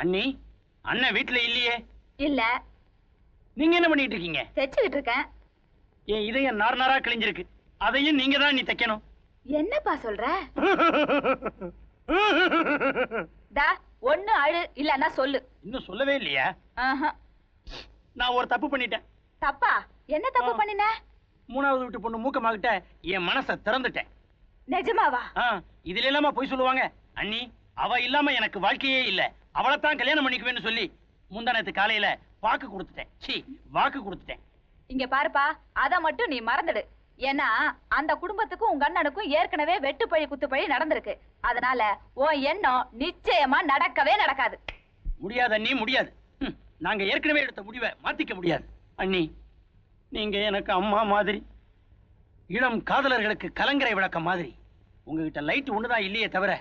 அண்ணி, அண்ணன் வீட்டுல இல்லையே? இல்ல. நீங்க என்ன பண்ணிட்டு இருக்கீங்க? தைச்சுக்கிட்டு இருக்கேன். என் இதயம் நார் நாரா கிழிஞ்சிருக்கு. அதையும் நீங்க தான் நீ தைக்கணும். என்னப்பா சொல்ற? டா, ஒண்ணு அழு இல்லன்னா சொல்லு. இன்னும் சொல்லவே இல்லையா? நான் ஒரு தப்பு பண்ணிட்டேன். தப்பா? என்ன தப்பு பண்ணின? மூணாவது வீட்டு பொண்ணு மூக்கமாகிட்ட என் மனசை திறந்துட்டேன். நிஜமாவா? இதுல இல்லாம போய் சொல்லுவாங்க. அண்ணி, அவ இல்லாம எனக்கு வாழ்க்கையே இல்ல, அவளைத்தான் கல்யாணம் பண்ணிக்குவேன்னு சொல்லி முந்தானத்து காலையில வாக்கு கொடுத்துட்டேன். இங்க பாருப்பா, அத மட்டும் நீ மறந்துடு. ஏன்னா அந்த குடும்பத்துக்கும் உங்க அண்ணனுக்கும் ஏற்கனவே வெட்டுப்பழி குத்துப்பழி நடந்திருக்கு. அதனால உன் எண்ணம் நிச்சயமா நடக்கவே நடக்காது. முடியாது அண்ணி, முடியாது. நாங்க ஏற்கனவே எடுத்த முடிவை மாத்திக்க முடியாது. அண்ணி, நீங்க எனக்கு அம்மா மாதிரி, இளம் காதலர்களுக்கு கலங்கரை விளக்கம் மாதிரி. உங்ககிட்ட லைட் ஒண்ணுதான் இல்லையே தவிர,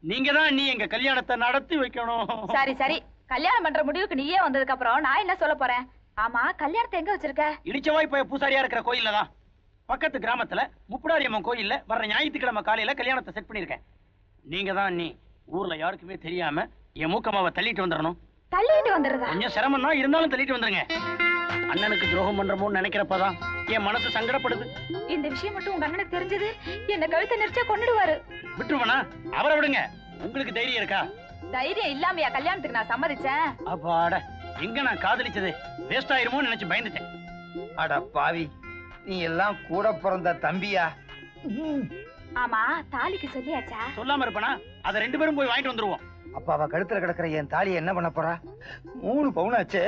நீங்க தான் அண்ணி எங்க கல்யாணத்தை நடத்தி வைக்கணும். சரி சரி, கல்யாணம் பண்ற முடிவுக்கு நீயே வந்ததுக்கு அப்புறம் நான் என்ன சொல்ல போறேன்? ஆமா, கல்யாணத்தை எங்க வச்சிருக்க? இடிச்சவாய் போய் பூசாரியா இருக்கிற கோயில்ல தான். பக்கத்து கிராமத்துல முப்புடாரியம்மன் கோயில்ல வர்ற ஞாயிற்றுக்கிழமை காலையில கல்யாணத்தை செட் பண்ணிருக்கேன். நீங்க தான் அண்ணி ஊர்ல யாருக்குமே தெரியாம என் மூக்கம்மாவை தள்ளிட்டு வந்துடணும். தள்ளிட்டு வந்துடுறதா? கொஞ்சம் சிரமம் தான், இருந்தாலும் தள்ளிட்டு வந்துருங்க. அண்ணனுக்கு துரோகம் பண்றமோன்னு நினைக்கிறப்பதான் என் மனசு சங்கடப்படுது. இந்த விஷயம் மட்டும் உங்க அண்ணனுக்கு தெரிஞ்சது என்ன கழுத்தை நெரிச்சா கொன்னுடுவாரு. விட்டுருவனா? அவரை விடுங்க. உங்களுக்கு தைரியம் இருக்கா? தைரியம் இல்லாமையா கல்யாணத்துக்கு நான் சம்மதிச்சேன்? அப்பாட, எங்க நான் காதலிச்சது வேஸ்ட் ஆயிருமோ நினைச்சு பயந்துட்டேன். அட பாவி, நீ எல்லாம் கூட பிறந்த தம்பியா? ஆமா, தாலிக்கு சொல்லியாச்சா? சொல்லாம இருப்பனா? அத 2 பேரும் போய் வாங்கிட்டு வந்துருவோம். அப்ப அவ கழுத்துல கிடக்குற என் தாலியை என்ன பண்ண போறா? 3 பவுனாச்சே.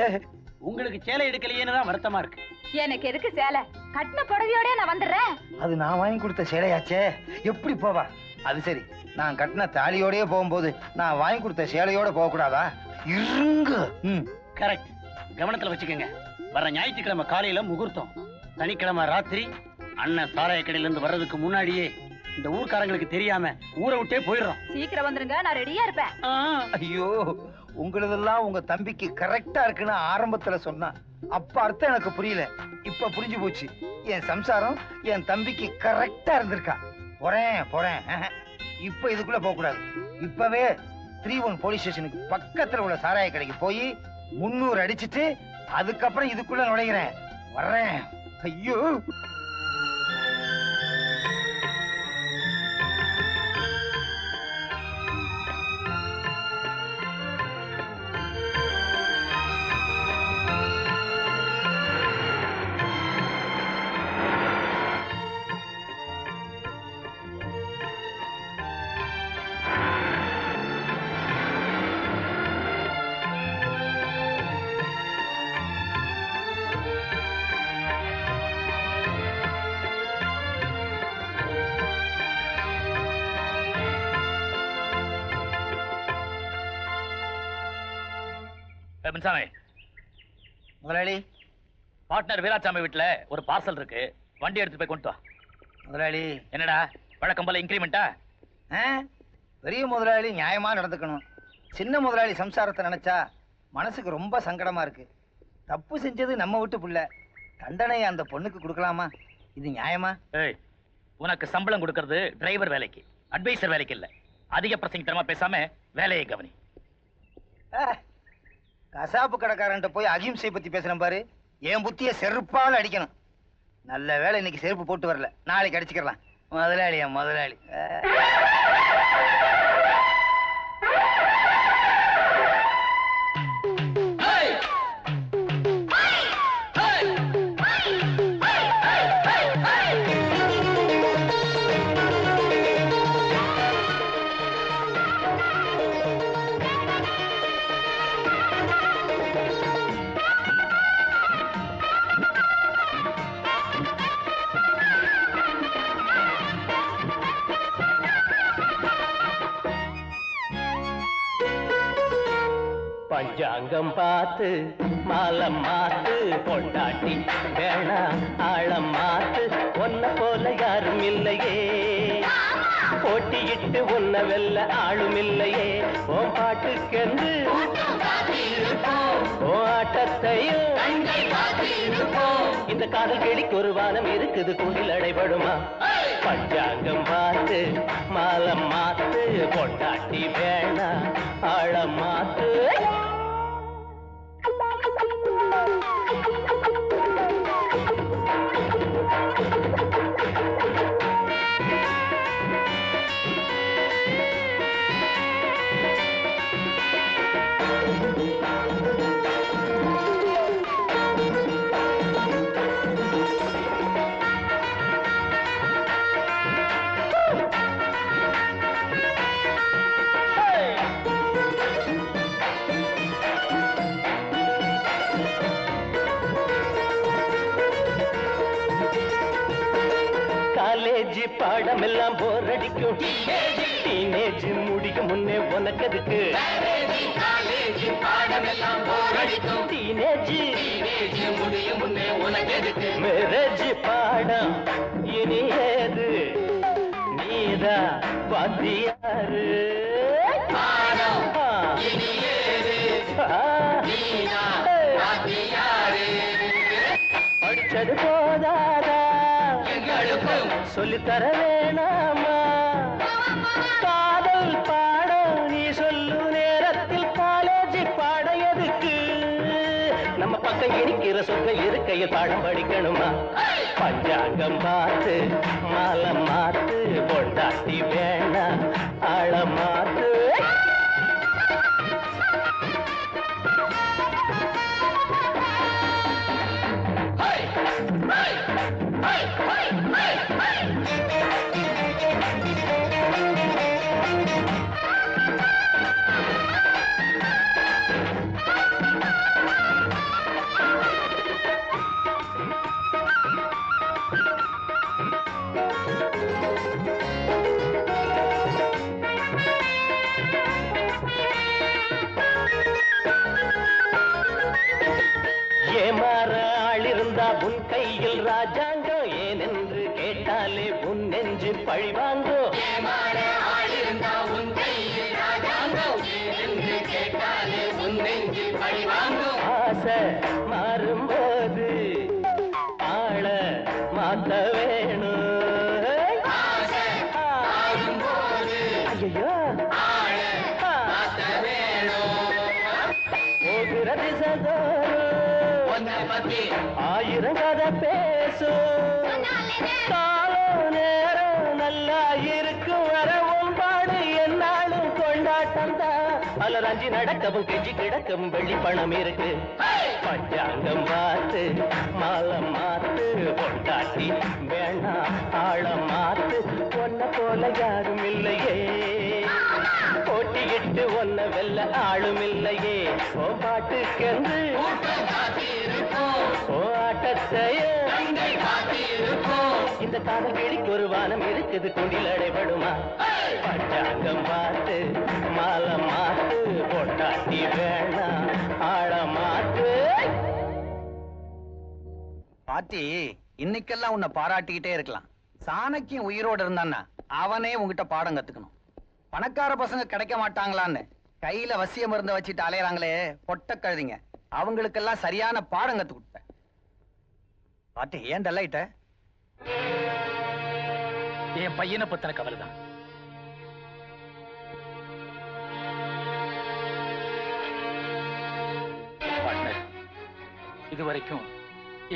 உங்களுக்கு சேலை எடுக்கலையேன்னு தான் வருத்தமா இருக்கு. எனக்கு எதுக்கு சேலை? கட்டின புடவையோட நான் வந்துடுறேன். அது நான் வாங்கி கொடுத்த சேலையாச்சே, எப்படி போவா? அது சரி, நான் கட்டின தாலியோடய போகும்போது நான் வாங்கி கொடுத்த சேலையோட போக கூடாதா? இருங்க. கரெக்ட், கவனத்துல வச்சுக்கோங்க. வர ஞாயிற்றுக்கிழமை காலையில முகூர்த்தம். சனிக்கிழமை ராத்திரி அண்ணன் சாராய கடையில இருந்து வர்றதுக்கு முன்னாடியே இந்த ஊர்க்காரங்களுக்கு தெரியாம ஊரை விட்டே போயிடுறோம். சீக்கிரம் வந்துருங்க, நான் ரெடியா இருப்பேன். ஐயோ, உங்களதெல்லாம் உங்க தம்பிக்கு கரெக்டா இருக்குன்னு ஆரம்பத்துல சொன்னா, அப்ப அர்த்தம் எனக்கு புரியல. இப்ப புரிஞ்சு போச்சு. என் சம்சாரம் என் தம்பிக்கு கரெக்டா இருந்திருக்கா. போறேன். இப்ப இதுக்குள்ள போக கூடாது. இப்பவே 31 போலீஸ் ஸ்டேஷனுக்கு பக்கத்துல உள்ள சாராய கடைக்கு போய் 300 அடிச்சிட்டு அதுக்கப்புறம் இதுக்குள்ள நுழைகிறேன். வர்றேன். ஐயோ, முதலாளி, பார்ட்னர் வீராசாமி வீட்டுல ஒரு பார்சல் இருக்கு, வண்டி எடுத்து போய் கொண்டு வா. முதலாளி. என்னடா வழக்கம் போல இன்கிரிமெண்டா? பெரிய முதலாளி நியாயமா நடந்துக்கணும். சின்ன முதலாளி சம்சாரத்தை நினைச்சா மனசுக்கு ரொம்ப சங்கடமா இருக்கு. தப்பு செஞ்சது நம்ம வீட்டு புள்ள, தண்டனையை அந்த பொண்ணுக்கு கொடுக்கலாமா? இது நியாயமா? உனக்கு சம்பளம் கொடுக்கறது டிரைவர் வேலைக்கு, அட்வைசர் வேலைக்கு இல்ல. அதிக பிரசங்கத்தனமா பேசாம வேலையை கவனி. கசாப்பு கடைக்காரன்ட்ட போய் அகிம்சை பத்தி பேசுறேன் பாரு, என் புத்திய செருப்பால் அடிக்கணும். நல்ல வேலை இன்னைக்கு செருப்பு போட்டு வரல, நாளைக்கு அடிச்சுக்கலாம். முதலாளியா முதலாளி. பஞ்சாங்கம் பார்த்து மாலம் மாத்து, பொண்டாட்டி வேணா ஆழம் மாத்து, ஒன்ன போல யாரும் இல்லையே, போட்டியிட்டு ஒன்ன வெல்ல ஆளும் இல்லையே. ஓம் பாட்டுக்கென்று ஓ ஆட்டத்தையும் இந்த காதல் கிளிக்கு ஒரு வானம் இருக்குது, கூண்டில் அடைபடுமா? பஞ்சாங்கம் பார்த்து மாலம் மாத்து, பொண்டாட்டி வேணா ஆழம் மாத்து. பாடமெல்லாம் போர் அடிக்கும் டீனேஜ் முடிக்கும் முன்னே உனக்கு எதுக்கு டீனேஜ் முடியும் முன்னே உனக்கு எதுக்கு மேரேஜ் பாடம் இனி ஏது நீதா வாத்தியாரு படிச்சது போதாதா சொல்லித்தர வேணாமா காதல் பாடம் நீ சொல்லு நேரத்தில் காலேஜ் பாடம் எதுக்கு நம்ம பக்கம் இருக்கிற சொற்க இருக்கையில் பாடம் படிக்கணுமா பஞ்சாங்கம் பார்த்து மாலை மாத்து பொண்டாட்டி வேணா ஆழ மாத்து ஏமாற ஆளிருந்தா உன் கையில் ராஜாங்கம் ஏனென்று கேட்டாலே உன் நெஞ்சு பழிவாங்கோ ஏமாற ஆளிருந்தா உன் கையில் ராஜாங்கம் ஏனென்று கேட்டாலே உன் நெஞ்சு பழிவாங்கோ ஆசை மாறும்போது ஆள மாத்த வேணும் ஐயோ போகிறது சதோரு ஆயிரம் கதை பேசும் காலம் நேரம் நல்லா இருக்கும் வரவும் பாடு என்னாலும் கொண்டாட்டம் தான் அலராஞ்சி நடக்கவும் கெஞ்சி கிடக்கவும் வெள்ளி பணம் இருக்கு பஞ்சாங்கம் பார்த்து மாலை மாத்து கொண்டாட்டி வேணா ஆழ மாத்து ஒன்ன போல யாரும் இல்லையே போட்டியிட்டு ஒன்ன வெல்ல ஆளும் இல்லையே ஓ பாட்டுக்கென்று ஓ ஆட்டத்தையே இந்த காதல் கிளிக்கு ஒரு வானம் இருக்குது குண்டில் அடைபடுமா பஞ்சாங்கம் பார்த்து மாலை மாத்து பொட்டாட்டி வேணா ஆழ மாத்து பாட்டி இன்னைக்கெல்லாம் உன்னை பாராட்டிக்கிட்டே இருக்கலாம் சாணக்கியம் உயிரோட இருந்தான்னா அவனே உங்ககிட்ட பாடம் கத்துக்கணும் பணக்கார பசங்க கிடைக்க மாட்டாங்களான்னு கையில வசிய மருந்த வச்சுட்டு அலையறாங்களே பொட்ட கழுதிங்க அவங்களுக்கெல்லாம் சரியான பாடம் கத்து கொடுப்பேன் பாட்டி ஏன் டல்லாயிட்ட என் பையனை பத்தின கவலைதான். இதுவரைக்கும்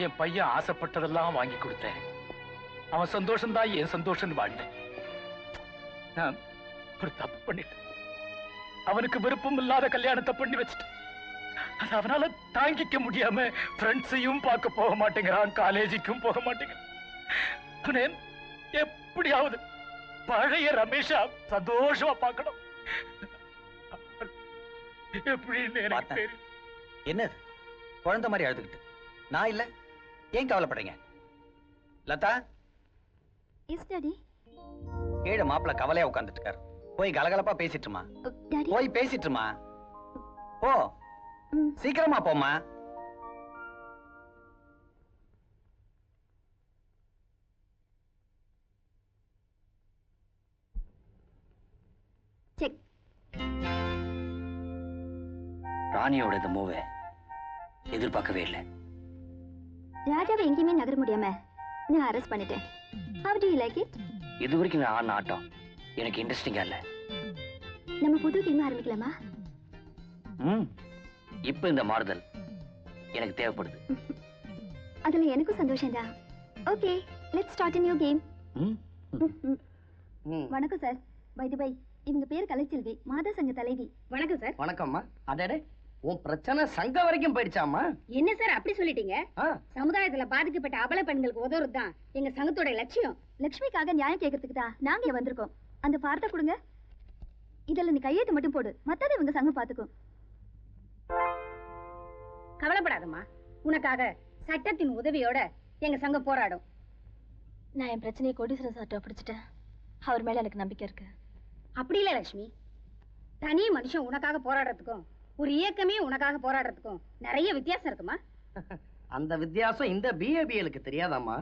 என் பையன் ஆசைப்பட்டதெல்லாம் வாங்கி கொடுத்தேன். அவன் சந்தோஷம்தான் என் சந்தோஷம் வாழ்ந்தேன். நான் ஒரு தப்பு பண்ணிட்டேன். அவனுக்கு விருப்பம் இல்லாத கல்யாணத்தை பண்ணி வச்சுட்டேன். அது அவனால தாங்கிக்க முடியாம ஃப்ரெண்ட்ஸையும் பார்க்க போக மாட்டேங்கிறான், காலேஜுக்கும் போக மாட்டேங்கிறான். எப்படியாவது பழைய ரமேஷா சந்தோஷமா பார்க்கணும். எப்படின்னு எனக்கு தெரியும். என்னது குழந்தை மாதிரி அழுதுகிட்டு? நான் இல்ல, ஏன் கவலைப்படுறீங்க? லதா கீழே மாப்பிள்ள கவலையா உட்கார்ந்துட்டு இருக்காரு. போய் கலகலப்பா பேசிட்டுமா, போய் பேசிட்டுமா, போ சீக்கிரமா போமா. ராணியோட இந்த மூவை எதிர்பார்க்கவே இல்லை. ராஜாவை எங்கேயுமே நகர முடியாம நான் அரெஸ்ட் பண்ணிட்டேன். How do you like it? இது வரைக்கும் நான் ஆடின ஆட்டம் எனக்கு இன்ட்ரெஸ்டிங்கா இல்ல. நம்ம புது கேம் ஆரம்பிக்கலாமா? இப்ப இந்த மாறுதல் எனக்கு தேவைப்படுது. அதுல எனக்கும் சந்தோஷம் தான். Okay, let's start a new game. வணக்கம் சார். பை தி பை, இவங்க பேர் கலைச்செல்வி, மாதா சங்க தலைவி. வணக்கம் சார். வணக்கம்மா. அடடே, உன் பிரச்சனை சங்க வரைக்கும் போயிடுச்சாமா? என்ன சார் அப்படி சொல்லிட்டீங்க? சமுதாயத்துல பாதிக்கப்பட்ட அபல பெண்களுக்கு உதவுறதுதான் எங்க சங்கத்தோட லட்சியம். லட்சுமிக்காக நியாயம் கேட்கறதுக்கு தான் நாங்க வந்திருக்கோம். அந்த பார்த்த கொடுங்க. இதுல நீ கையெழுத்து மட்டும் போடு, மத்தத இவங்க சங்கம் பாத்துக்கும். கவலைப்படாதம்மா, உனக்காக சட்டத்தின் உதவியோட எங்க சங்கம் போராடும். நான் என் பிரச்சனையை கோடீஸ்வரன் சார்ட்ட பிடிச்சிட்டேன். அவர் மேல எனக்கு நம்பிக்கை இருக்கு. அப்படி இல்ல லட்சுமி, தனி மனுஷன் உனக்காக போராடுறதுக்கும் ஒரு இயக்கமே உனக்காக போராடுறதுக்கும் நிறைய வித்தியாசம் இருக்குமா? அந்த வித்தியாசம் இந்த பிஏபிஎலுக்கு தெரியாதாம்மா?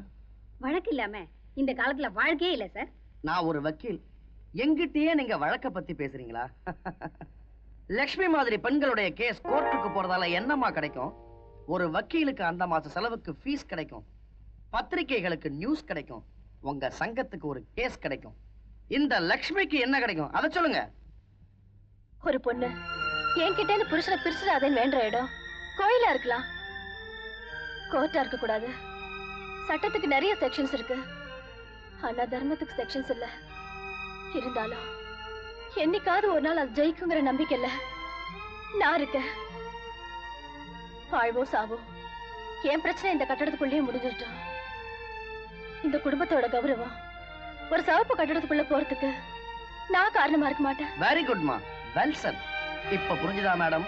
வழக்கு இல்லாம இந்த காலத்துல வாழ்க்கையே இல்ல சார். நான் ஒரு வக்கீல், எங்கிட்டயே நீங்க வழக்க பத்தி பேசுறீங்களா? லக்ஷ்மி மாதிரி பெண்களுடைய கேஸ் கோர்ட்டுக்கு போறதால என்னமா கிடைக்கும்? ஒரு வக்கீலுக்கு அந்த மாச செலவுக்கு ஃபீஸ் கிடைக்கும், பத்திரிகைகளுக்கு நியூஸ் கிடைக்கும், உங்க சங்கத்துக்கு ஒரு கேஸ் கிடைக்கும். இந்த லக்ஷ்மிக்கு என்ன கிடைக்கும் அத சொல்லுங்க. ஒரு பொண்ணு என்கிட்ட இருந்து புருஷனை பிரிச்சிடாதேன்னு வேண்ட இடம் கோயிலா இருக்கலாம், கோர்ட்டா இருக்க கூடாது. சட்டத்துக்கு நிறைய செக்ஷன்ஸ் இருக்கு, ஆனா தர்மத்துக்கு செக்ஷன்ஸ் இல்ல. இருந்தாலும் என்னைக்காவது ஒரு நாள் அது ஜெயிக்குங்கிற நம்பிக்கை இல்ல நான் இருக்கேன். வாழ்வோ சாவோ என் பிரச்சனை இந்த கட்டடத்துக்குள்ளேயே முடிஞ்சிட்டோம். இந்த குடும்பத்தோட கௌரவம் ஒரு சவப்பு கட்டடத்துக்குள்ள போறதுக்கு நான் காரணமா இருக்க மாட்டேன். வெரி குட்மா, வெல் சன். இப்ப புரிஞ்சுதா மேடம்?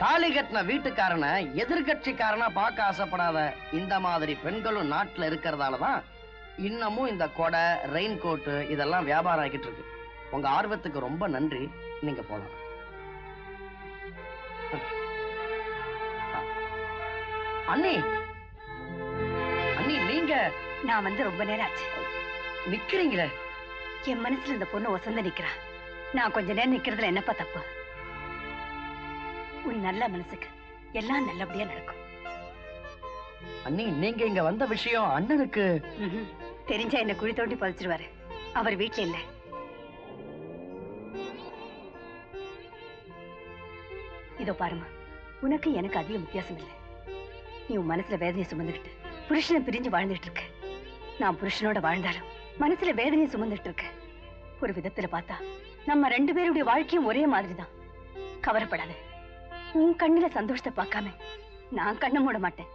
தாலி கட்டின வீட்டுக்காரனை எதிர்கட்சிக்காரனா பார்க்க ஆசைப்படாத இந்த மாதிரி பெண்களும் நாட்டுல இருக்கிறதாலதான் இன்னமும் இந்த கொடை, ரெயின் கோட்டு இதெல்லாம் வியாபாரம் ஆகிட்டு இருக்கு. உங்க ஆர்வத்துக்கு ரொம்ப நன்றி. நீங்க போலாம். அண்ணி, அண்ணி நீங்க நான் வந்து ரொம்ப நேரம் ஆச்சு. நிக்கிறீங்களே? என் மனசுல இந்த பொண்ணு வசந்த நிக்கிறா. நான் கொஞ்ச நேரம் நிக்கிறதுல என்னப்பா தப்பு? உன் நல்ல மனசுக்கு எல்லாம் நல்லபடியா நடக்கும். அண்ணி நீங்க இங்க வந்த விஷயம் அண்ணனுக்கு தெரிஞ்சா என்ன குழி தோண்டி பதிச்சிருவாரு. அவர் வீட்டுல இல்ல. இதோ பாருமா, உனக்கு எனக்கு அதிக வித்தியாசம் இல்லை. நீ உன் மனசுல வேதனையை சுமந்துக்கிட்டு புருஷனை பிரிஞ்சு வாழ்ந்துட்டு இருக்க. நான் புருஷனோட வாழ்ந்தாலும் மனசுல வேதனையை சுமந்துட்டு இருக்க. ஒரு விதத்துல பார்த்தா நம்ம ரெண்டு பேருடைய வாழ்க்கையும் ஒரே மாதிரிதான். கவலைப்படாத, உன் கண்ணுல சந்தோஷத்தை பார்க்காம நான் கண்ணை மூட மாட்டேன்.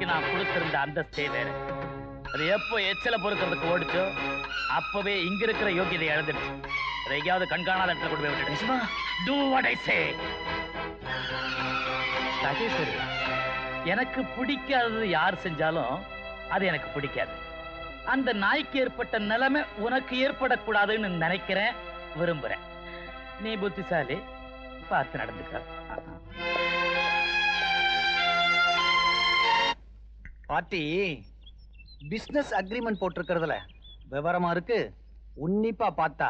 நான் கொடுத்திருந்த அந்தஸ்தே வேற. அது எப்போ எச்சல பொறுக்கிறதுக்கு ஓடிச்சோ அப்பவே இங்க இருக்கிற யோகியதை இழந்துடுச்சு. அதை எங்கேயாவது கண்காணாத இடத்துல கொண்டு போய் விட்டுடுச்சு. Do what I say. சரி, எனக்கு பிடிக்காதது யார் செஞ்சாலும் அது எனக்கு பிடிக்காது. அந்த நாய்க்கு ஏற்பட்ட நிலைமை உனக்கு ஏற்படக்கூடாதுன்னு நினைக்கிறேன், விரும்புறேன். நீ புத்திசாலி, பார்த்து நடந்துக்க. பாட்டி பிசினஸ் அக்ரிமெண்ட் போட்டிருக்கிறதுல விவரமா இருக்கு. உன்னிப்பா பார்த்தா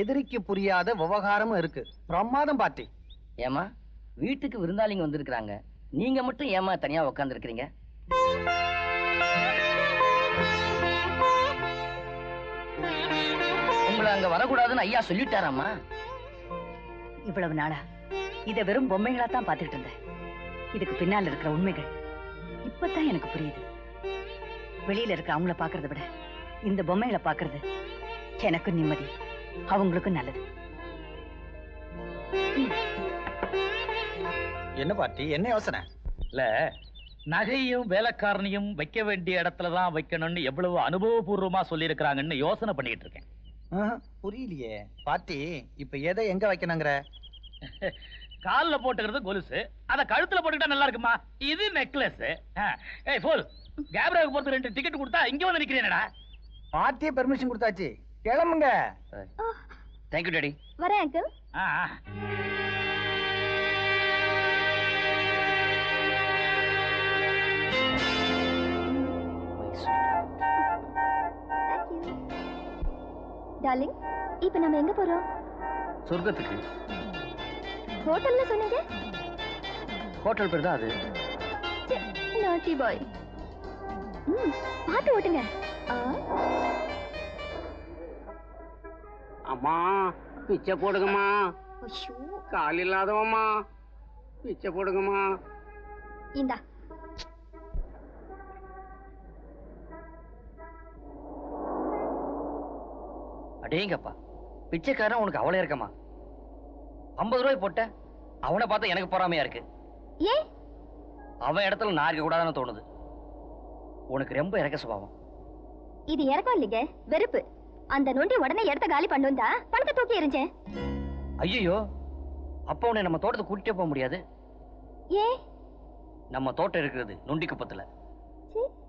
எதிரிக்கு புரியாத விவகாரமும் இருக்கு. பிரமாதம் பாட்டி. ஏமா வீட்டுக்கு விருந்தாளிங்க வந்திருக்கிறாங்க, நீங்க மட்டும் ஏமா தனியா உட்கார்ந்து இருக்கிறீங்க? உங்களை அங்க வரக்கூடாதுன்னு ஐயா சொல்லிட்டாராமா? இவ்வளவு நாளா இத வெறும் பொம்மைகளா தான் பார்த்துட்டு இருந்தேன். இதுக்கு பின்னால இருக்கிற உண்மைகள் இப்பதான் எனக்கு புரியுது. வெளியில இருக்க அவங்கள பாக்குறத விட இந்த பொம்மைகளை பாக்குறது எனக்கு நிம்மதி, அவங்களுக்கும் நல்லது. என்ன பாட்டி, என்ன யோசனை? இல்ல, நகையும் வேலைக்காரனையும் வைக்க வேண்டிய இடத்துலதான் வைக்கணும்னு எவ்வளவு அனுபவபூர்வமா சொல்லி இருக்கிறாங்கன்னு யோசனை பண்ணிட்டு இருக்கேன். புரியலையே பாட்டி, இப்ப எதை எங்க வைக்கணுங்கிற? கால்ல போட்டுக்கிறது கொலுசு, அத கழுத்துல போட்டுக்கிட்டா நல்லா இருக்குமா? இது நெக்லஸ். ஏய் ஃபோல், கேப்ராவுக்கு போறது 2 டிக்கெட் கொடுத்தா இங்க வந்து நிக்கிறேனடா. பாட்டியே பெர்மிஷன் கொடுத்தாச்சு, கிளம்புங்க. Thank you daddy. வரேன் அங்கிள். டார்லிங், இப்போ நம்ம எங்க போறோம்? சொர்க்கத்துக்கு. ஹோட்டல்ல சொன்னீங்க? ஹோட்டல் பேர் தான் அது. நாட்டி பாய். பாத்து ஓட்டுங்க. அம்மா பிச்சை போடுங்கம்மா. கால் இல்லாதவம்மா, பிச்சை போடுங்கம்மா. இந்தா. அடேங்கப்பா, பிச்சைக்காரன் உனக்கு அவ்வளவு இருக்கமா? 50 ரூபாய் போட்ட அவனை பார்த்தா எனக்கு பொறாமையா இருக்கு. ஏன்? அவன் இடத்துல நான் இருக்க கூடாதுன்னு தோணுது. உனக்கு ரொம்ப இறக்க சுபாவம். இது இறக்கம் இல்லைங்க, வெறுப்பு. அந்த நொண்டி உடனே இடத்த காலி பண்ணும் தான் பணத்தை தூக்கி எறிஞ்சேன். ஐயோ, அப்ப உன்னை நம்ம தோட்டத்தை கூட்டிட்டே போக முடியாது. ஏன்? நம்ம தோட்டம் இருக்கிறது நொண்டி குப்பத்துல.